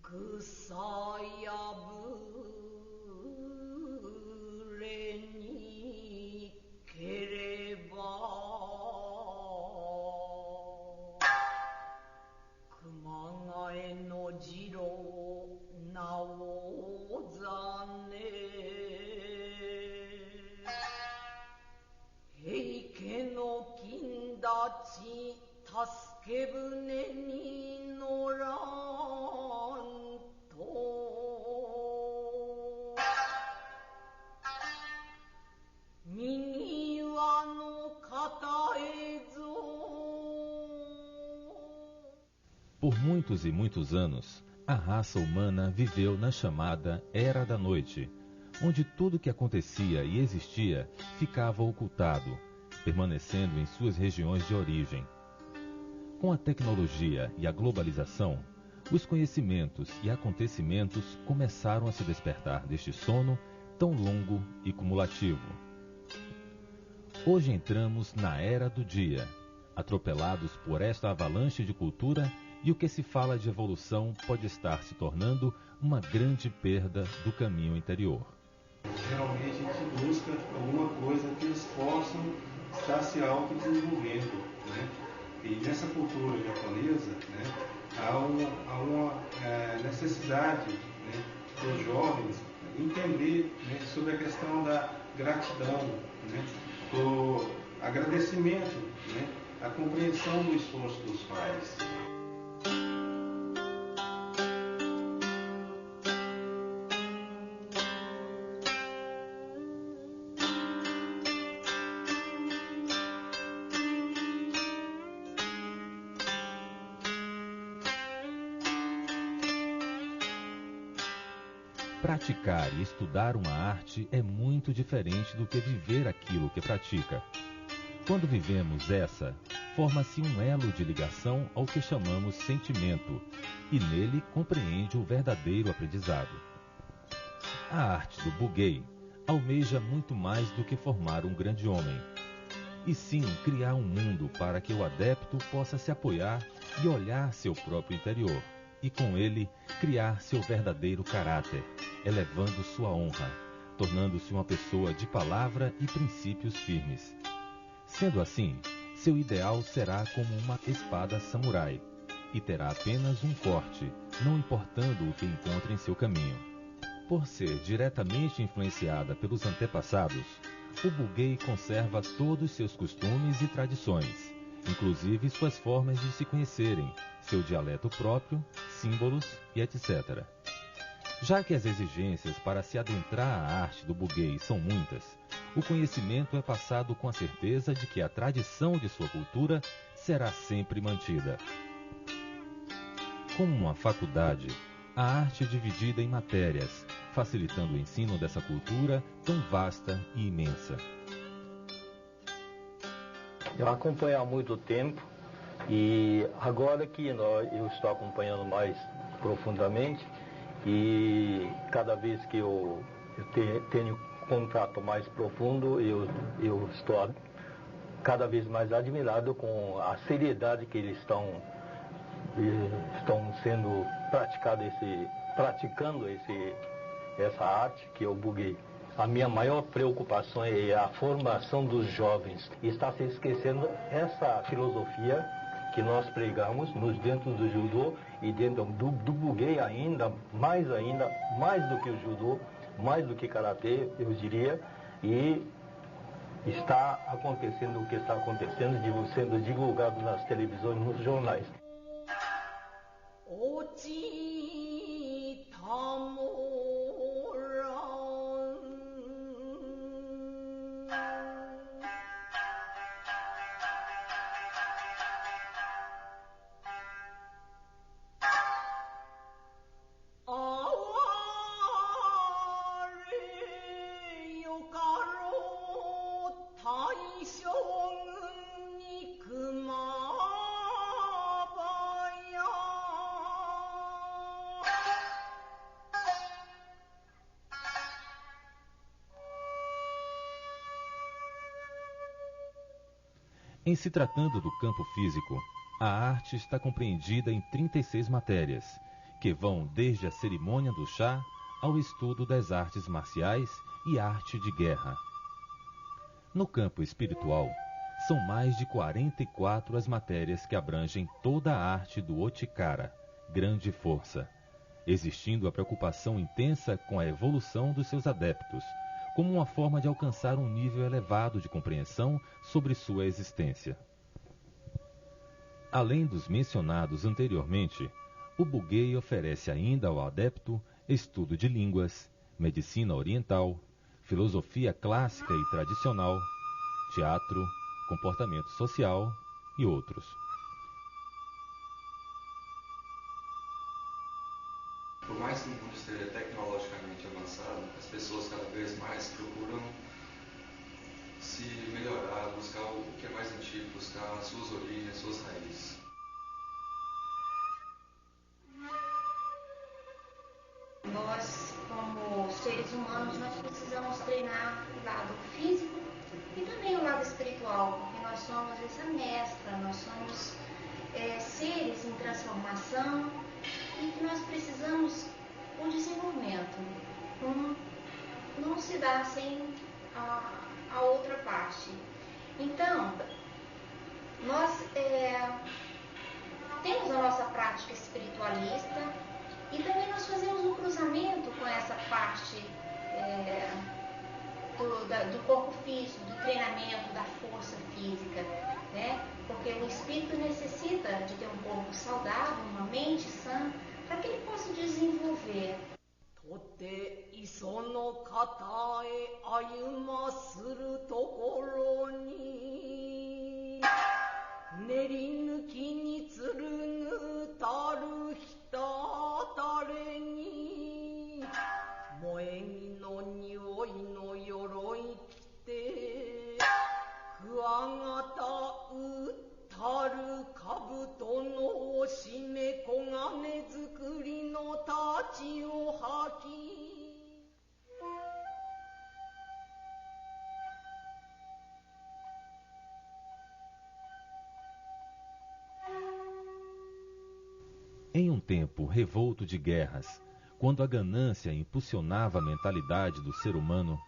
草破れにければ熊谷の次郎名をざね平家の金立ち助け舟に乗らんと右輪の片へぞ。Por muitos e muitos anos, a raça humana viveu na chamada Era da Noite, onde tudo que acontecia e existia ficava ocultado, permanecendo em suas regiões de origem. Com a tecnologia e a globalização, os conhecimentos e acontecimentos começaram a se despertar deste sono tão longo e cumulativo. Hoje entramos na Era do Dia, atropelados por esta avalanche de cultura, e o que se fala de evolução pode estar se tornando uma grande perda do caminho interior. Geralmente a gente busca alguma coisa que eles possam estar se autodesenvolvendo, né? E nessa cultura japonesa, né, há uma necessidade, né, dos jovens entender, né, sobre a questão da gratidão, né, do agradecimento, né, a compreensão do esforço dos pais. Praticar e estudar uma arte é muito diferente do que viver aquilo que pratica. Quando vivemos essa, forma-se um elo de ligação ao que chamamos sentimento, e nele compreende o verdadeiro aprendizado. A arte do Bugei almeja muito mais do que formar um grande homem, e sim criar um mundo para que o adepto possa se apoiar e olhar seu próprio interior, e com ele criar seu verdadeiro caráter, elevando sua honra, tornando-se uma pessoa de palavra e princípios firmes. Sendo assim, seu ideal será como uma espada samurai, e terá apenas um corte, não importando o que encontre em seu caminho. Por ser diretamente influenciada pelos antepassados, o Bugei conserva todos seus costumes e tradições, inclusive suas formas de se conhecerem, seu dialeto próprio, símbolos e etc. Já que as exigências para se adentrar à arte do Bugei são muitas, o conhecimento é passado com a certeza de que a tradição de sua cultura será sempre mantida. Como uma faculdade, a arte é dividida em matérias, facilitando o ensino dessa cultura tão vasta e imensa. Eu acompanho há muito tempo e agora que eu estou acompanhando mais profundamente, e cada vez que eu tenho contato mais profundo, eu estou cada vez mais admirado com a seriedade que eles estão sendo praticando essa arte que é o Bugei. A minha maior preocupação é a formação dos jovens. Está se esquecendo essa filosofia que nós pregamos dentro do judô e dentro do Bugei mais do que o judô, mais do que karatê, eu diria, e está acontecendo o que está acontecendo, sendo divulgado nas televisões, nos jornais. Em se tratando do campo físico, a arte está compreendida em 36 matérias, que vão desde a cerimônia do chá ao estudo das artes marciais e arte de guerra. No campo espiritual, são mais de 44 as matérias que abrangem toda a arte do Otikara, grande força, existindo a preocupação intensa com a evolução dos seus adeptos, como uma forma de alcançar um nível elevado de compreensão sobre sua existência. Além dos mencionados anteriormente, o Bugei oferece ainda ao adepto estudo de línguas, medicina oriental, filosofia clássica e tradicional, teatro, comportamento social e outros. Por mais que o mundo esteja tecnologicamente avançado, as pessoas cada vez mais procuram se melhorar, buscar o que é mais antigo, buscar as suas origens, as suas raízes. Nós, como seres humanos, nós precisamos treinar o lado físico e também o lado espiritual, porque nós somos essa mescla, nós somos seres em transformação e que nós precisamos o desenvolvimento. Não se dá sem a outra parte. Então, nós temos a nossa prática espiritualista e também nós fazemos um cruzamento com essa parte do corpo físico, do treinamento, da força física, né? Porque o espírito necessita de ter um corpo saudável, uma mente sã, para que ele possa desenvolver. とて磯の方へ歩まするところに練り抜きにつるぐたるひたたれに萌え木の匂いの鎧着てくわがたうったる兜のおしめ小金作りの太刀を履きEm um tempo revolto de guerras, quando a ganância impulsionava a mentalidade do ser humano,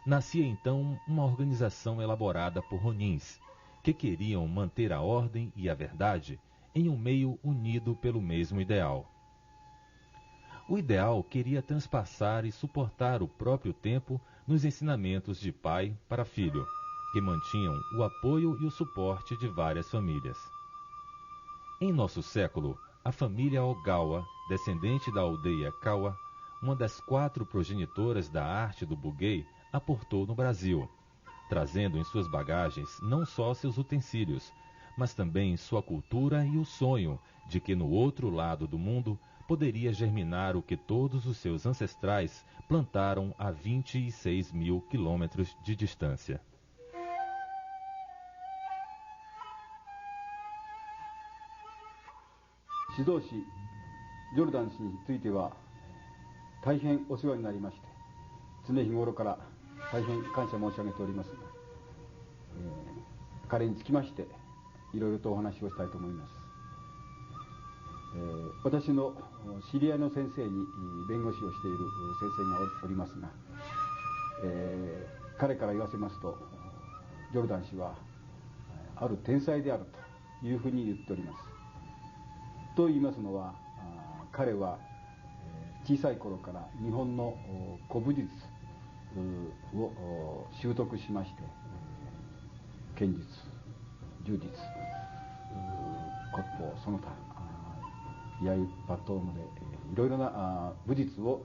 nascia então uma organização elaborada por ronins, que queriam manter a ordem e a verdade em um meio unido pelo mesmo ideal. O ideal queria transpassar e suportar o próprio tempo nos ensinamentos de pai para filho, que mantinham o apoio e o suporte de várias famílias. Em nosso século, a família Ogawa, descendente da aldeia Kawa, uma das 4 progenitoras da arte do Bugei, aportou no Brasil, trazendo em suas bagagens não só seus utensílios, mas também sua cultura e o sonho de que no outro lado do mundo poderia germinar o que todos os seus ancestrais plantaram a 26 mil quilômetros de distância. 指導士ジョルダン氏については大変お世話になりまして、常日頃から大変感謝申し上げておりますが、彼につきましていろいろとお話をしたいと思います。私の知り合いの先生に弁護士をしている先生がおりますが、彼から言わせますとジョルダン氏はある天才であるというふうに言っております。と言いますのは、彼は小さい頃から日本の古武術を習得しまして、剣術、柔術、骨法その他居合抜刀までいろいろな武術を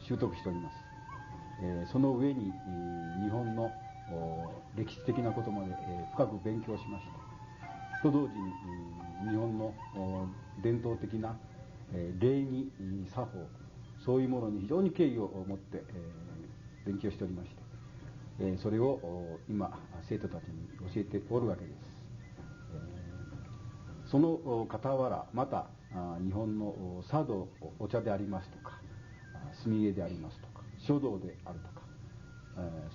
習得しております。その上に日本の歴史的なことまで深く勉強しまして、と同時に日本の伝統的な礼儀作法、そういうものに非常に敬意を持って勉強しておりまして、それを今生徒たちに教えておるわけです。その傍らまた日本の茶道、お茶でありますとか墨絵でありますとか書道であるとか、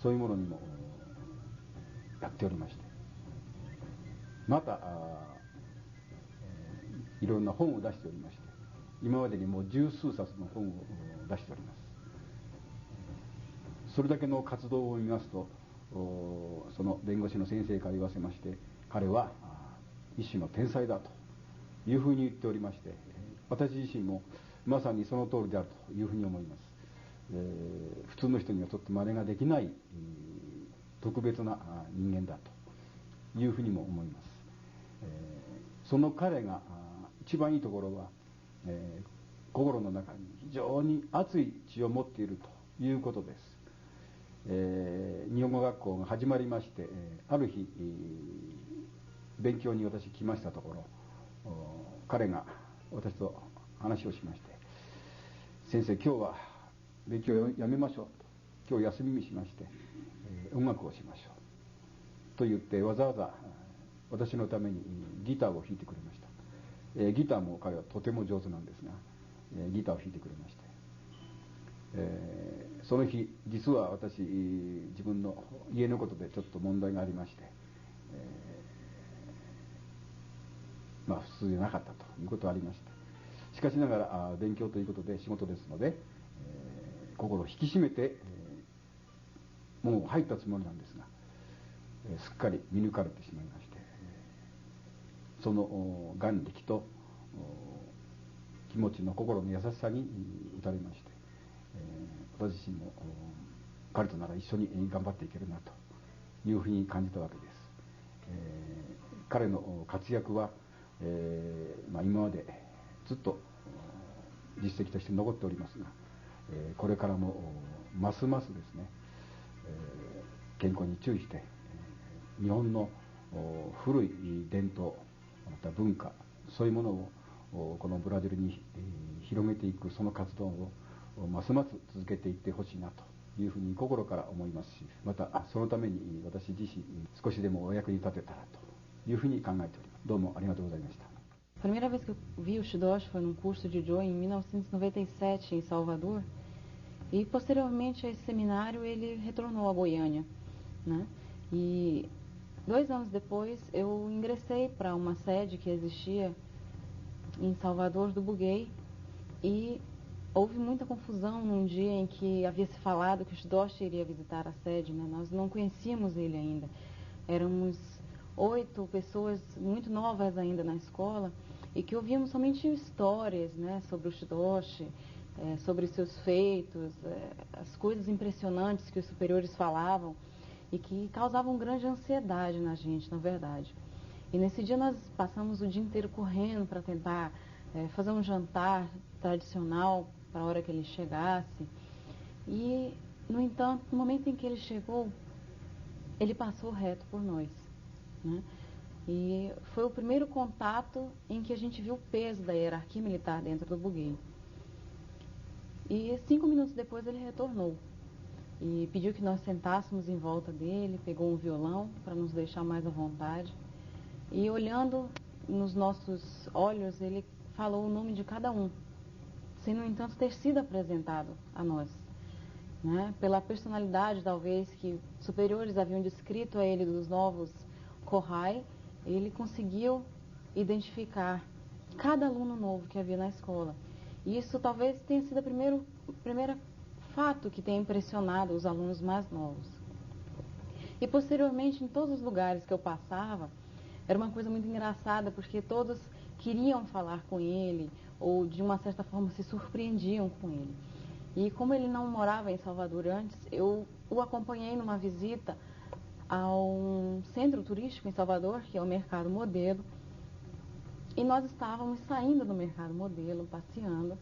そういうものにもやっておりまして、またいろんな本を出しておりまして、今までにもう十数冊の本を出しております。それだけの活動を見ますと、その弁護士の先生から言わせまして、彼は一種の天才だというふうに言っておりまして、私自身もまさにその通りであるというふうに思います。普通の人にはとって真似ができない特別な人間だというふうにも思います。その彼が一番いいところは、心の中に非常に熱い血を持っているということです。日本語学校が始まりまして、ある日勉強に私来ましたところ、彼が私と話をしまして、先生、今日は勉強をやめましょうと、今日休みにしまして、音楽をしましょうと言って、わざわざ私のためにギターを弾いてくれました。ギターも彼はとても上手なんですが、ギターを弾いてくれまして、その日実は私自分の家のことでちょっと問題がありまして、まあ普通じゃなかったということがありまして、しかしながら勉強ということで仕事ですので、心を引き締めて、もう入ったつもりなんですが、すっかり見抜かれてしまいまして、その眼力と気持ちの心の優しさに打たれまして、私自身も彼となら一緒に頑張っていけるなというふうに感じたわけです。彼の活躍は、今までずっと実績として残っておりますが、これからもますますですね、健康に注意して、日本の古い伝統、また文化、そういうものをこのブラジルに広げていく、その活動をますます続けていってほしいなというふうに心から思いますし、またそのために私自身少しでもお役に立てたらというふうに考えております。どうもありがとうございました。A primeira vez que eu vi o Shidoshi foi num curso de Joe em 1997 em Salvador, e posteriormente a esse seminário ele retornou a Goiânia, né? E 2 anos depois eu ingressei para uma sede que existia em Salvador do Buguei, e houve muita confusão num dia em que havia se falado que o Shidoshi iria visitar a sede, né? Nós não conhecíamos ele ainda, éramos 8 pessoas muito novas ainda na escola, e que ouvíamos somente histórias, né, sobre o Shidoshi, sobre seus feitos, as coisas impressionantes que os superiores falavam e que causavam grande ansiedade na gente, na verdade. E nesse dia nós passamos o dia inteiro correndo para tentar fazer um jantar tradicional para a hora que ele chegasse. E, no entanto, no momento em que ele chegou, ele passou reto por nós, né? E foi o primeiro contato em que a gente viu o peso da hierarquia militar dentro do Buguei. E 5 minutos depois ele retornou e pediu que nós sentássemos em volta dele, pegou um violão para nos deixar mais à vontade. E olhando nos nossos olhos, ele falou o nome de cada um, sem, no entanto, ter sido apresentado a nós, né? Pela personalidade, talvez, que superiores haviam descrito a ele dos novos Kohai, ele conseguiu identificar cada aluno novo que havia na escola. E isso talvez tenha sido o primeiro fato que tenha impressionado os alunos mais novos. E posteriormente, em todos os lugares que eu passava, era uma coisa muito engraçada, porque todos queriam falar com ele, ou de uma certa forma se surpreendiam com ele. E como ele não morava em Salvador antes, eu o acompanhei numa visita a um centro turístico em Salvador, que é o Mercado Modelo, e nós estávamos saindo do Mercado Modelo, passeando,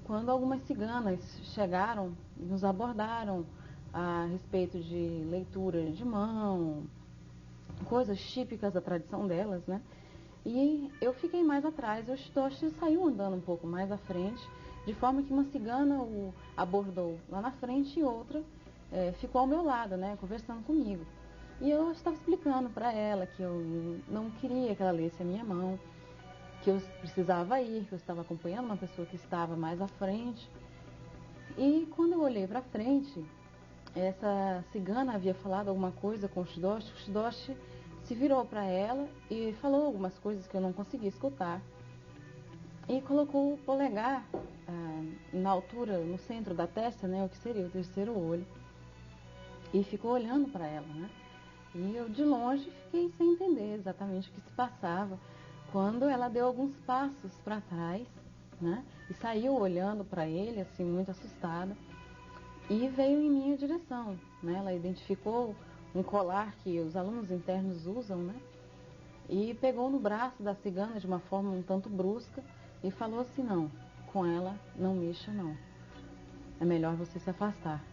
quando algumas ciganas chegaram e nos abordaram a respeito de leitura de mão, coisas típicas da tradição delas, né? E eu fiquei mais atrás, o Shidoshi saiu andando um pouco mais à frente, de forma que uma cigana o abordou lá na frente e outra ficou ao meu lado, né, conversando comigo. E eu estava explicando para ela que eu não queria que ela lesse a minha mão, que eu precisava ir, que eu estava acompanhando uma pessoa que estava mais à frente. E quando eu olhei para frente, essa cigana havia falado alguma coisa com o Shidoshi se virou para ela e falou algumas coisas que eu não consegui escutar. e colocou o polegar na altura, no centro da testa, né, o que seria o terceiro olho, e ficou olhando para ela, né? E eu de longe fiquei sem entender exatamente o que se passava, quando ela deu alguns passos para trás, né, e saiu olhando para ele, assim, muito assustada, e veio em minha direção, né? Ela identificou um colar que os alunos internos usam, né? E pegou no braço da cigana de uma forma um tanto brusca e falou assim: não, com ela não mexa não, é melhor você se afastar.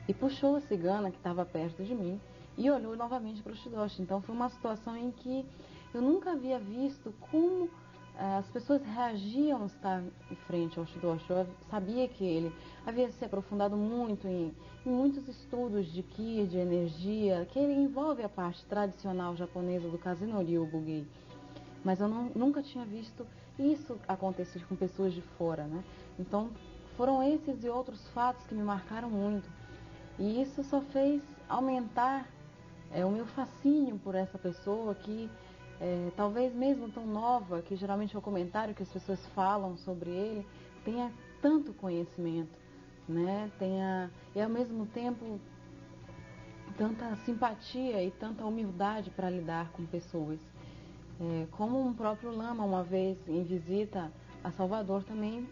E puxou a cigana que estava perto de mim e olhou novamente para o Shidoshi. Então foi uma situação em que eu nunca havia visto como as pessoas reagiam a estar em frente ao Shidoshi. Eu sabia que ele havia se aprofundado muito em muitos estudos de Ki, de energia, que ele envolve a parte tradicional japonesa do Kazunori Bugei. Mas eu nunca tinha visto isso acontecer com pessoas de fora, né? Então foram esses e outros fatos que me marcaram muito. E isso só fez aumentar o meu fascínio por essa pessoa que talvez mesmo tão nova, que geralmente é o comentário que as pessoas falam sobre ele, tenha tanto conhecimento, né? E ao mesmo tempo tanta simpatia e tanta humildade para lidar com pessoas. Como um próprio Lama, uma vez em visita a Salvador, também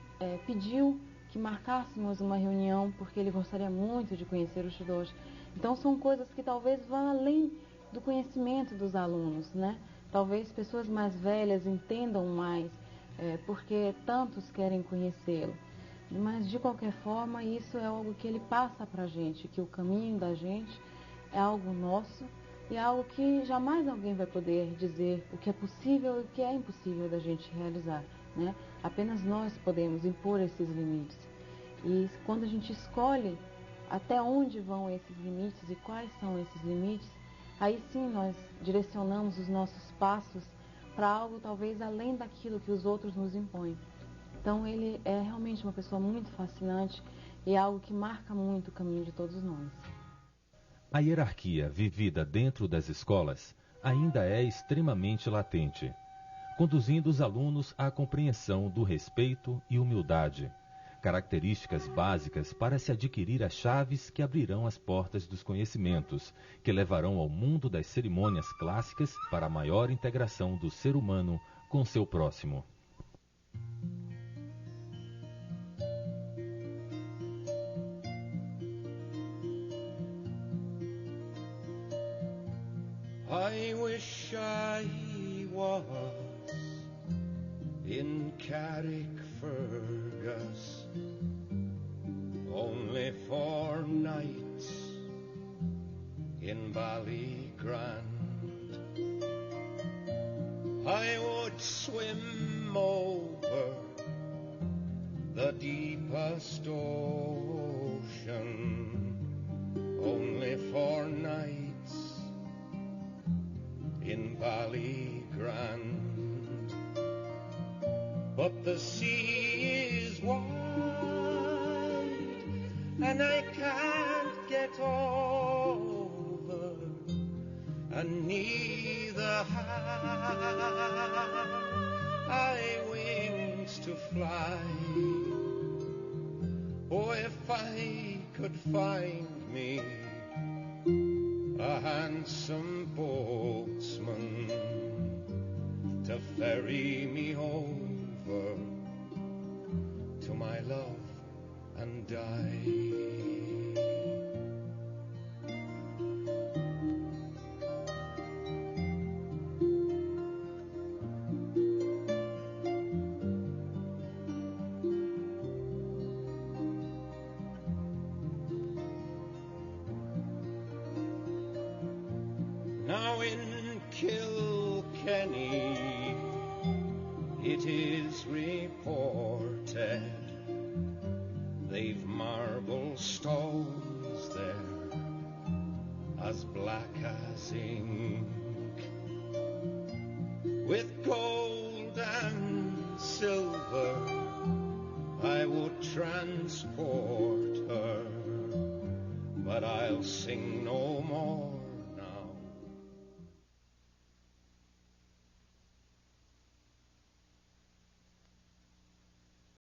pediu que marcássemos uma reunião, porque ele gostaria muito de conhecer o Shidoshi. Então são coisas que talvez vão além do conhecimento dos alunos, né? Talvez pessoas mais velhas entendam mais, porque tantos querem conhecê-lo. Mas de qualquer forma, isso é algo que ele passa para a gente, que o caminho da gente é algo nosso e é algo que jamais alguém vai poder dizer o que é possível e o que é impossível da gente realizar, né? Apenas nós podemos impor esses limites. E quando a gente escolhe até onde vão esses limites e quais são esses limites, aí sim nós direcionamos os nossos passos para algo talvez além daquilo que os outros nos impõem. Então ele é realmente uma pessoa muito fascinante e é algo que marca muito o caminho de todos nós. A hierarquia vivida dentro das escolas ainda é extremamente latente, conduzindo os alunos à compreensão do respeito e humildade, características básicas para se adquirir as chaves que abrirão as portas dos conhecimentos, que levarão ao mundo das cerimônias clássicas para a maior integração do ser humano com seu próximo. I wish I was in Carrickfergus only for nights in Ballygrand. I would swim over the deepest ocean only for nights in Ballygrand. But the sea is wide and I can't get over, and neither have I wings to fly. Oh, if I could find me a handsome boatsman to ferry me over to my love and die. Now in Kilkenny it is reported they've marble stones there as black as ink, with gold and silver I would transport her, but I'll sing no